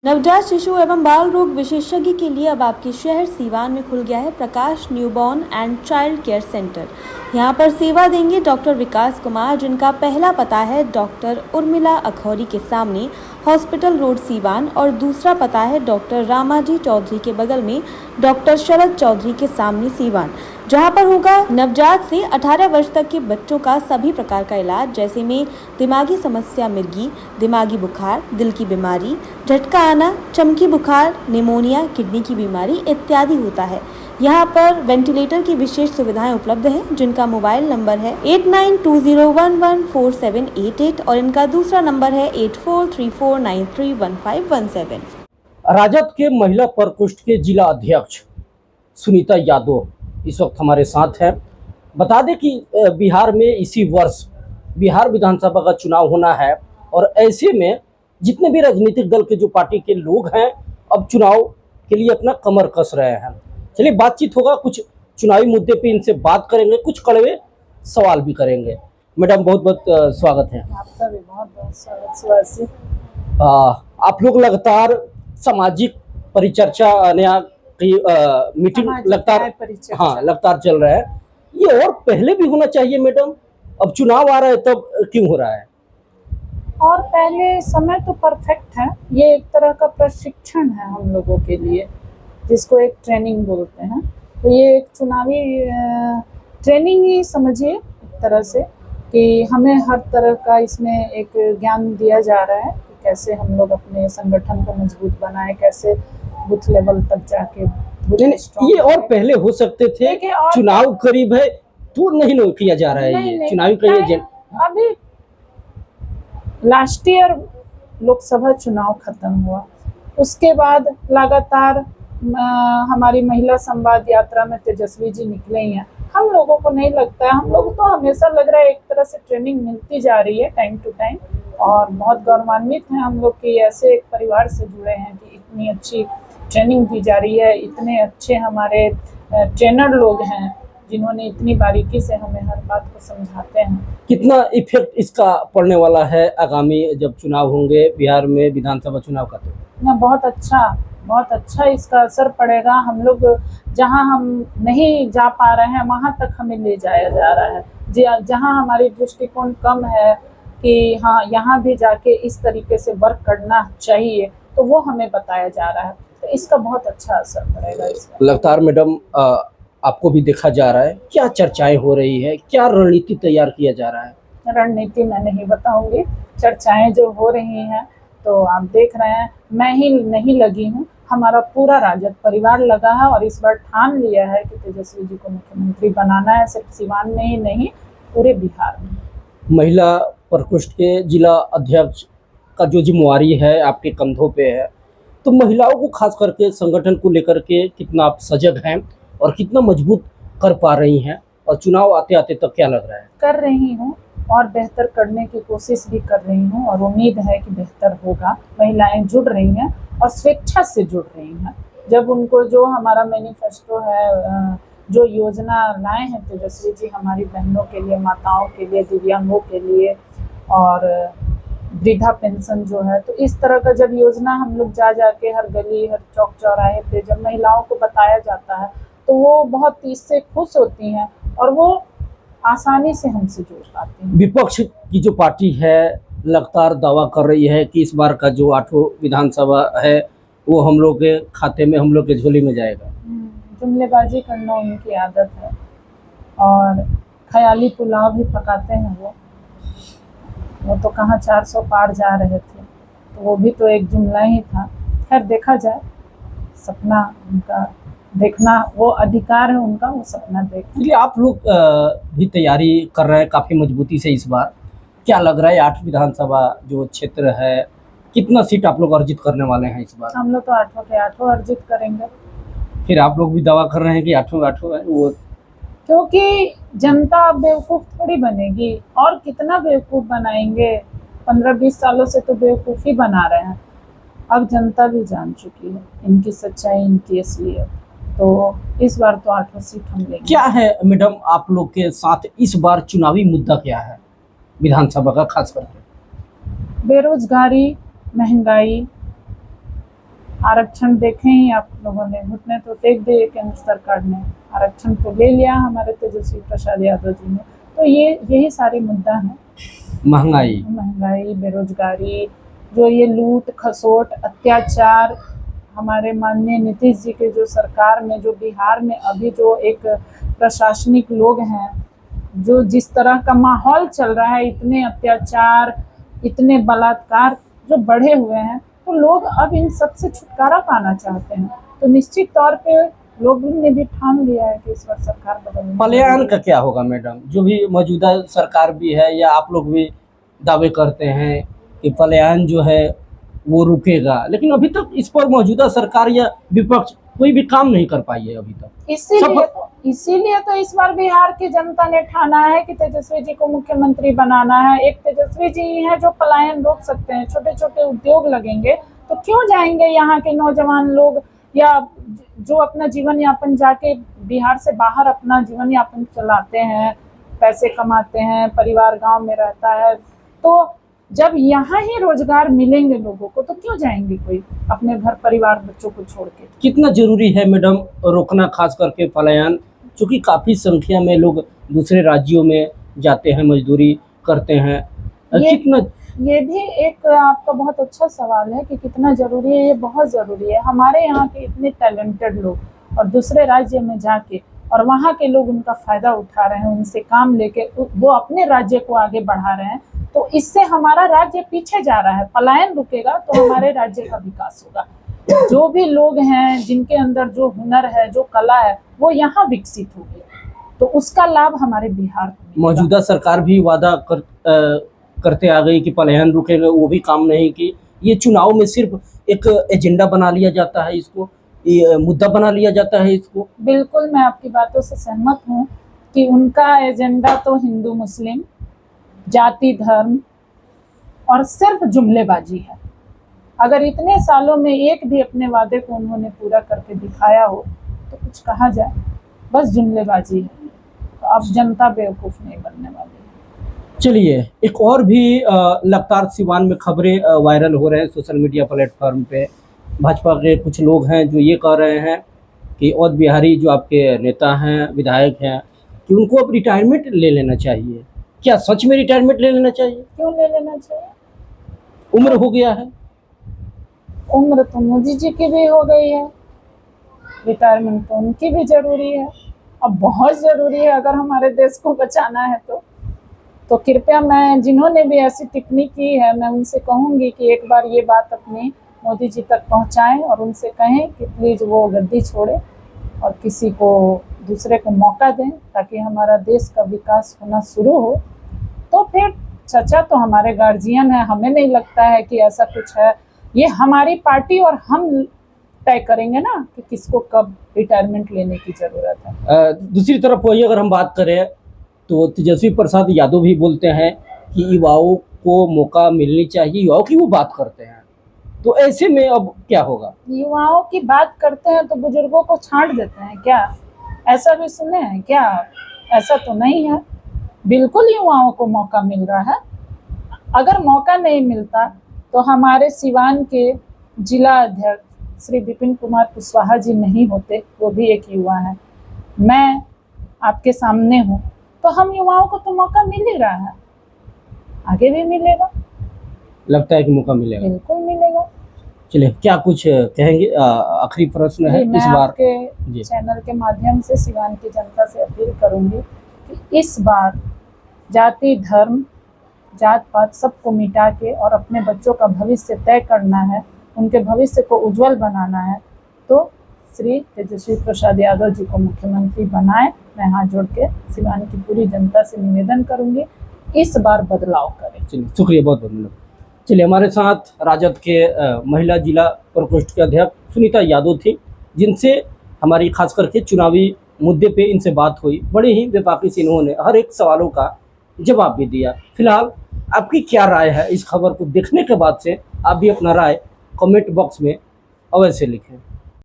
नवजात शिशु एवं बाल रोग विशेषज्ञ के लिए अब आपके शहर सीवान में खुल गया है Prakash newborn and child care centre. यहां पर सेवा देंगे डॉक्टर विकास कुमार, जिनका पहला पता है डॉक्टर उर्मिला अखौरी के सामने हॉस्पिटल रोड सीवान और दूसरा पता है डॉक्टर रामाजी चौधरी के बगल में डॉक्टर शरद चौधरी के सामने सीवान, जहां पर होगा नवजात से 18 वर्ष तक के बच्चों का सभी प्रकार का इलाज, जैसे में दिमागी समस्या, मिर्गी, दिमागी बुखार, दिल की बीमारी, झटका आना, चमकी बुखार, निमोनिया, किडनी की बीमारी इत्यादि होता है। यहाँ पर वेंटिलेटर की विशेष सुविधाएं उपलब्ध हैं, जिनका मोबाइल नंबर है 8920114788 और इनका दूसरा नंबर है 8434931517। राजद के महिला प्रकोष्ठ के जिला अध्यक्ष सुनीता यादव इस वक्त हमारे साथ हैं। बता दें कि बिहार में इसी वर्ष बिहार विधानसभा का चुनाव होना है और ऐसे में जितने भी राजनीतिक दल के जो पार्टी के लोग हैं अब चुनाव के लिए अपना कमर कस रहे हैं। चलिए बातचीत होगा, कुछ चुनावी मुद्दे पे इनसे बात करेंगे, कुछ कड़वे सवाल भी करेंगे। मैडम बहुत बहुत स्वागत है। आपका भी बहुत बहुत स्वागत सुहासी। आप लोग लगातार सामाजिक परिचर्चा मीटिंग लगातार चल रहा है। ये और पहले भी होना चाहिए मैडम, अब चुनाव आ रहा है तब क्यों हो रहा है? और पहले समय तो परफेक्ट है, ये एक तरह का प्रशिक्षण है हम लोगों के लिए, जिसको एक ट्रेनिंग बोलते हैं। तो ये एक चुनावी ट्रेनिंग ही समझिए एक तरह से, कि हमें हर तरह का इसमें एक ज्ञान दिया जा रहा है कि कैसे हम लोग अपने संगठन को मजबूत बनाएं, कैसे बूथ लेवल तक जाके। ये और पहले हो सकते थे, चुनाव करीब है तो नहीं किया जा रहा है। ये चुनावी अभी लास्ट ईयर लोकसभा चुनाव खत्म हुआ, उसके बाद लगातार हमारी महिला संवाद यात्रा में तेजस्वी जी निकले ही हैं। हम लोगों को नहीं लगता है, हम लोग तो हमेशा लग रहा है एक तरह से ट्रेनिंग मिलती जा रही है टाइम टू टाइम, और बहुत गौरवान्वित हैं हम लोग कि ऐसे एक परिवार से जुड़े हैं कि इतनी अच्छी ट्रेनिंग दी जा रही है, इतने अच्छे हमारे ट्रेनर लोग हैं जिन्होंने इतनी बारीकी से हमें हर बात को समझाते हैं। कितना इफेक्ट इसका पड़ने वाला है आगामी जब चुनाव होंगे बिहार में विधानसभा चुनाव का? तो बहुत अच्छा इसका असर पड़ेगा। हम लोग जहां हम नहीं जा पा रहे हैं वहां तक हमें ले जाया जा रहा है, जहां हमारी दृष्टिकोण कम है कि हाँ यहाँ भी जाके इस तरीके से वर्क करना चाहिए, तो वो हमें बताया जा रहा है। तो इसका बहुत अच्छा असर पड़ेगा इसका। लगातार मैडम आपको भी देखा जा रहा है, क्या चर्चाएं हो रही है, क्या रणनीति तैयार किया जा रहा है? रणनीति मैं नहीं बताऊंगी, चर्चाएं जो हो रही हैं तो आप देख रहे हैं। मैं ही नहीं लगी हूँ, हमारा पूरा राजद परिवार लगा है और इस बार ठान लिया है कि तेजस्वी जी को मुख्यमंत्री बनाना है, सिर्फ सिवान में ही नहीं पूरे बिहार में। महिला प्रकोष्ठ के जिला अध्यक्ष का जो जिम्मेवारी है आपके कंधों पे है, तो महिलाओं को खास करके संगठन को लेकर के कितना आप सजग हैं और कितना मजबूत कर पा रही हैं, और चुनाव आते आते तक क्या लग रहा है? कर रही हूँ और बेहतर करने की कोशिश भी कर रही हूँ और उम्मीद है कि बेहतर होगा। महिलाएं जुड़ रही हैं और स्वेच्छा से जुड़ रही हैं। जब उनको जो हमारा मैनिफेस्टो है, जो योजना लाए हैं तेजस्वी जी हमारी बहनों के लिए, माताओं के लिए, दिव्यांगों के लिए, और वृद्धा पेंशन जो है, तो इस तरह का जब योजना हम लोग जाके हर गली हर चौक चौराहे पे जब महिलाओं को बताया जाता है तो वो बहुत इससे खुश होती हैं और वो आसानी से हमसे जुड़ पाती हैं। विपक्ष की जो पार्टी है लगातार दावा कर रही है कि इस बार का जो 8वां विधानसभा है वो हम लोग के खाते में, हम लोग के झोली में जाएगा। जुमलेबाजी करना उनकी आदत है और ख्याली पुलाव भी पकाते हैं वो तो कहाँ 400 पार जा रहे थे, तो वो भी तो एक जुमला ही था। खैर देखा जाए, सपना उनका देखना वो अधिकार है उनका, वो सपना देखें। आप लोग भी तैयारी कर रहे हैं काफ़ी मजबूती से इस बार, क्या लग रहा है 8 विधानसभा जो क्षेत्र है, कितना सीट आप लोग अर्जित करने वाले हैं इस बार? हम लोग तो 8 के 8 अर्जित करेंगे। फिर आप लोग भी दावा कर रहे हैं कि 8 है वो? क्योंकि जनता बेवकूफ़ थोड़ी बनेगी, और कितना बेवकूफ़ बनाएंगे। 15-20 सालों से तो बेवकूफ़ी बना रहे हैं, अब जनता भी जान चुकी है इनकी सच्चाई, इनकी असलियत। तो इस बार तो 8 सीट हम लेंगे। क्या है मैडम आप लोग के साथ इस बार चुनावी मुद्दा क्या है विधानसभा का खास करके? बेरोजगारी, महंगाई, आरक्षण देखे ही आप लोगों ने, घुटने तो टेक दिए केंद्र सरकार ने, आरक्षण तो ले लिया हमारे तेजस्वी प्रसाद यादव जी ने। तो यही सारे मुद्दा हैं, महंगाई, बेरोजगारी, जो ये लूट खसोट अत्याचार, हमारे माननीय नीतीश जी के जो सरकार में, जो बिहार में अभी जो एक प्रशासनिक लोग हैं, जो जिस तरह का माहौल चल रहा है, इतने अत्याचार, इतने बलात्कार जो बढ़े हुए हैं, तो लोग अब इन सब से छुटकारा पाना चाहते हैं। तो निश्चित तौर पे लोगों ने भी ठान लिया है कि इस बार सरकार बदलनी। पलायन का क्या होगा मैडम? जो भी मौजूदा सरकार भी है या आप लोग भी दावे करते हैं कि पलायन जो है वो रुकेगा, लेकिन अभी तक इस पर मौजूदा सरकार या विपक्ष कोई भी काम नहीं कर पाई है अभी तक। इसीलिए तो इस बार बिहार की जनता ने ठाना है कि तेजस्वी जी को मुख्यमंत्री बनाना है। एक तेजस्वी जी ही है जो पलायन रोक सकते हैं। छोटे छोटे उद्योग लगेंगे तो क्यों जाएंगे यहाँ के नौजवान लोग, या जो अपना जीवन यापन जाके बिहार से बाहर अपना जीवन यापन चलाते हैं, पैसे कमाते हैं, परिवार गांव में रहता है, तो जब यहाँ ही रोजगार मिलेंगे लोगों को तो क्यों जाएंगे कोई अपने घर परिवार बच्चों को छोड़ के। कितना जरूरी है मैडम रोकना, खास करके पलायन, क्योंकि काफी संख्या में लोग दूसरे राज्यों में जाते हैं, मजदूरी करते हैं, कितना? ये भी एक आपका बहुत अच्छा सवाल है कि कितना जरूरी है। ये बहुत जरूरी है। हमारे यहाँ के इतने टैलेंटेड लोग और दूसरे राज्य में जाके और वहाँ के लोग उनका फायदा उठा रहे हैं, उनसे काम लेके वो अपने राज्य को आगे बढ़ा रहे हैं, तो इससे हमारा राज्य पीछे जा रहा है। पलायन रुकेगा तो हमारे राज्य का विकास होगा। जो भी लोग हैं जिनके अंदर जो हुनर है, जो कला है, वो यहाँ विकसित होगी, तो उसका लाभ हमारे बिहार को। मौजूदा सरकार भी वादा करते आ गई कि पलायन रुकेगा, वो भी काम नहीं की। ये चुनाव में सिर्फ एक एजेंडा बना लिया जाता है, इसको ये मुद्दा बना लिया जाता है इसको। बिल्कुल, मैं आपकी बातों से सहमत हूँ कि उनका एजेंडा तो हिंदू मुस्लिम, जाति धर्म और सिर्फ जुमलेबाजी है। अगर इतने सालों में एक भी अपने वादे को उन्होंने पूरा करके दिखाया हो तो कुछ कहा जाए, बस जुमलेबाजी है। तो अब जनता बेवकूफ़ नहीं बनने वाली है। चलिए, एक और भी लगातार सिवान में खबरें वायरल हो रहे हैं सोशल मीडिया प्लेटफॉर्म पे। भाजपा के कुछ लोग हैं जो ये कह रहे हैं कि औध बिहारी जो आपके नेता हैं, विधायक हैं, कि उनको अब रिटायरमेंट ले लेना चाहिए। क्या सच में रिटायरमेंट ले लेना चाहिए? क्यों ले लेना चाहिए? उम्र हो गया है। उम्र तो मोदी जी की भी हो गई है, रिटायरमेंट तो उनकी भी जरूरी है, अब बहुत ज़रूरी है अगर हमारे देश को बचाना है तो कृपया मैं जिन्होंने भी ऐसी टिप्पणी की है, मैं उनसे कहूँगी कि एक बार ये बात अपनी मोदी जी तक पहुँचाएं और उनसे कहें कि प्लीज़ वो गद्दी छोड़े और किसी को दूसरे को मौका दें ताकि हमारा देश का विकास होना शुरू हो। तो फिर चचा तो हमारे गार्जियन है, हमें नहीं लगता है कि ऐसा कुछ है। ये हमारी पार्टी और हम तय करेंगे ना कि किसको कब रिटायरमेंट लेने की ज़रूरत है। दूसरी तरफ वही अगर हम बात करें तो तेजस्वी प्रसाद यादव भी बोलते हैं कि युवाओं को मौका मिलनी चाहिए, युवाओं की वो बात करते हैं, तो ऐसे में अब क्या होगा? युवाओं की बात करते हैं तो बुजुर्गों को छांट देते हैं क्या? ऐसा भी सुने हैं क्या? ऐसा तो नहीं है। बिल्कुल युवाओं को मौका मिल रहा है। अगर मौका नहीं मिलता तो हमारे सिवान के जिला अध्यक्ष श्री विपिन कुमार कुशवाहा जी नहीं होते, वो भी एक युवा है। मैं आपके सामने हूँ, तो हम युवाओं को तो मौका मिल ही रहा है, आगे भी मिलेगा। लगता है कि मौका मिलेगा? बिल्कुल मिलेगा। चलिए, क्या कुछ कहेंगे? आखिरी प्रश्न है इस बार। आपके चैनल के माध्यम से सिवान की जनता से अपील करूंगी कि इस बार जाति धर्म जात पात सबको मिटा के और अपने बच्चों का भविष्य तय करना है, उनके भविष्य को उज्जवल बनाना है, तो श्री तेजस्वी प्रसाद यादव जी को मुख्यमंत्री बनाएं। मैं हाथ जोड़ के सिवान की पूरी जनता से निवेदन करूंगी, इस बार बदलाव करें। चलिए, शुक्रिया, बहुत बहुत धन्यवाद। चलिए, हमारे साथ राजद के महिला जिला प्रकोष्ठ के अध्यक्ष सुनीता यादव थी, जिनसे हमारी खास करके चुनावी मुद्दे पे इनसे बात हुई। बड़े ही बेबाकी से इन्होंने हर एक सवालों का जवाब भी दिया। फिलहाल आपकी क्या राय है इस खबर को देखने के बाद से? आप भी अपना राय कमेंट बॉक्स में अवश्य लिखें।